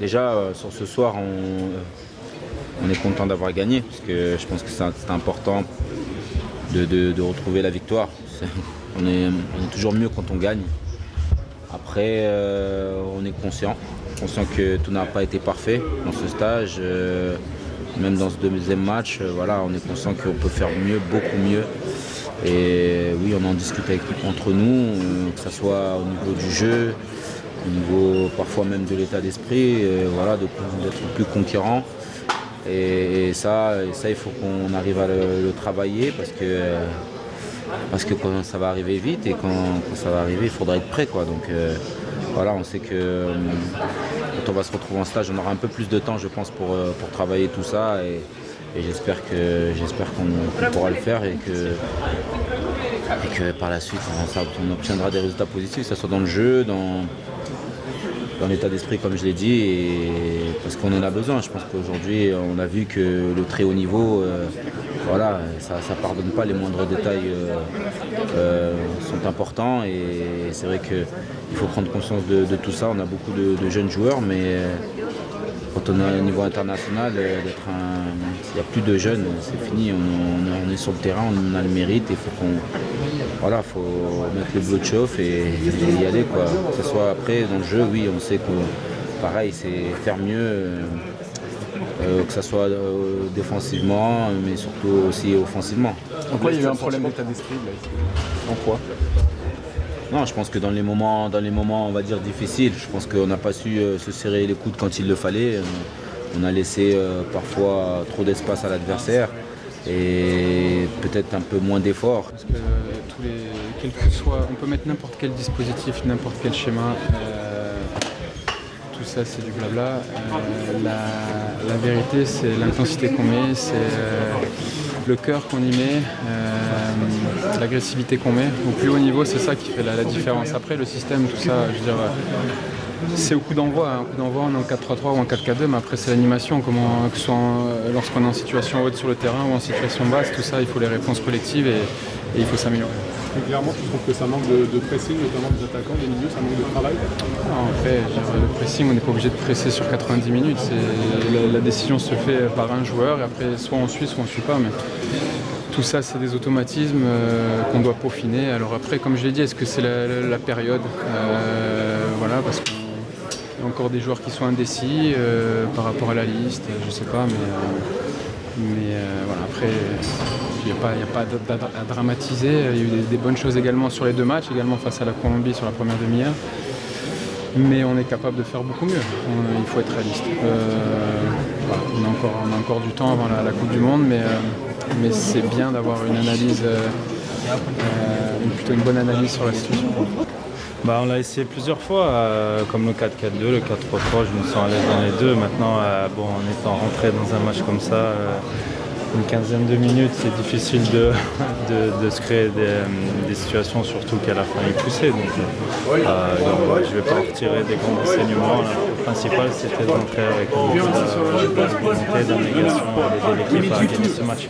Déjà, sur ce soir, on est content d'avoir gagné, parce que je pense que c'est important de retrouver la victoire. On est toujours mieux quand on gagne. Après, on est conscient que tout n'a pas été parfait dans ce stage. Même dans ce deuxième match, voilà, on est conscient qu'on peut faire mieux, beaucoup mieux. Et oui, on en discute entre nous, que ce soit au niveau du jeu, au niveau parfois même de l'état d'esprit, voilà, d'être plus conquérant. Et ça, il faut qu'on arrive à le travailler parce que quand ça va arriver vite et quand ça va arriver, il faudra être prêt, quoi. Donc voilà, on sait que quand on va se retrouver en stage, on aura un peu plus de temps, je pense, pour travailler tout ça. Et j'espère qu'on pourra le faire et que par la suite, on obtiendra des résultats positifs, que ce soit dans le jeu, dans l'état d'esprit, comme je l'ai dit, et parce qu'on en a besoin. Je pense qu'aujourd'hui, on a vu que le très haut niveau, voilà, ça ne pardonne pas, les moindres détails sont importants, et c'est vrai qu'il faut prendre conscience de tout ça. On a beaucoup de jeunes joueurs, mais quand on est au niveau international, il n'y a plus de jeunes, c'est fini, on est sur le terrain, on a le mérite, il faut faut mettre le bleu de chauffe et y aller, quoi. Que ce soit après dans le jeu, oui, on sait que pareil, c'est faire mieux, que ce soit défensivement, mais surtout aussi offensivement. En quoi il y a eu un problème d'état d'esprit là, en quoi? Non, je pense que dans les moments, on va dire, difficiles, je pense qu'on n'a pas su se serrer les coudes quand il le fallait. On a laissé parfois trop d'espace à l'adversaire et peut-être un peu moins d'efforts. Parce que quel que soit, on peut mettre n'importe quel dispositif, n'importe quel schéma, tout ça c'est du blabla. La vérité, c'est l'intensité qu'on met, c'est le cœur qu'on y met, l'agressivité qu'on met. Au plus haut niveau, c'est ça qui fait la différence. Après, le système, tout ça, je veux dire, c'est au coup d'envoi. Un coup d'envoi, on est en 4-3-3 ou en 4-4-2, mais après, c'est l'animation. Que ce soit lorsqu'on est en situation haute sur le terrain ou en situation basse, tout ça, il faut les réponses collectives et il faut s'améliorer. Et clairement, tu trouves que ça manque de pressing, notamment des attaquants, des milieux, ça manque de travail? Non, après, le pressing, on n'est pas obligé de presser sur 90 minutes. La décision se fait par un joueur et après, soit on suit, soit on ne suit pas. Mais tout ça, c'est des automatismes qu'on doit peaufiner. Alors après, comme je l'ai dit, est-ce que c'est la période? Voilà, parce qu'il y a encore des joueurs qui sont indécis par rapport à la liste, je ne sais pas, mais voilà, après, il n'y a pas à dramatiser. Il y a eu des bonnes choses également sur les deux matchs, également face à la Colombie sur la première demi-heure. Mais on est capable de faire beaucoup mieux. Il faut être réaliste. Voilà, on a encore du temps avant la Coupe du Monde, mais c'est bien d'avoir une analyse, plutôt une bonne analyse sur la situation. On l'a essayé plusieurs fois, comme le 4-4-2, le 4-3-3, je me sens à l'aise dans les deux. Maintenant, en étant rentré dans un match comme ça, une quinzaine de minutes, c'est difficile de se créer des situations, surtout qu'à la fin il poussait. Donc je ne vais pas en retirer des grands enseignements. Le principal, c'était d'entrer avec une volonté d'abnégation et d'aider l'équipe à gagner ce match.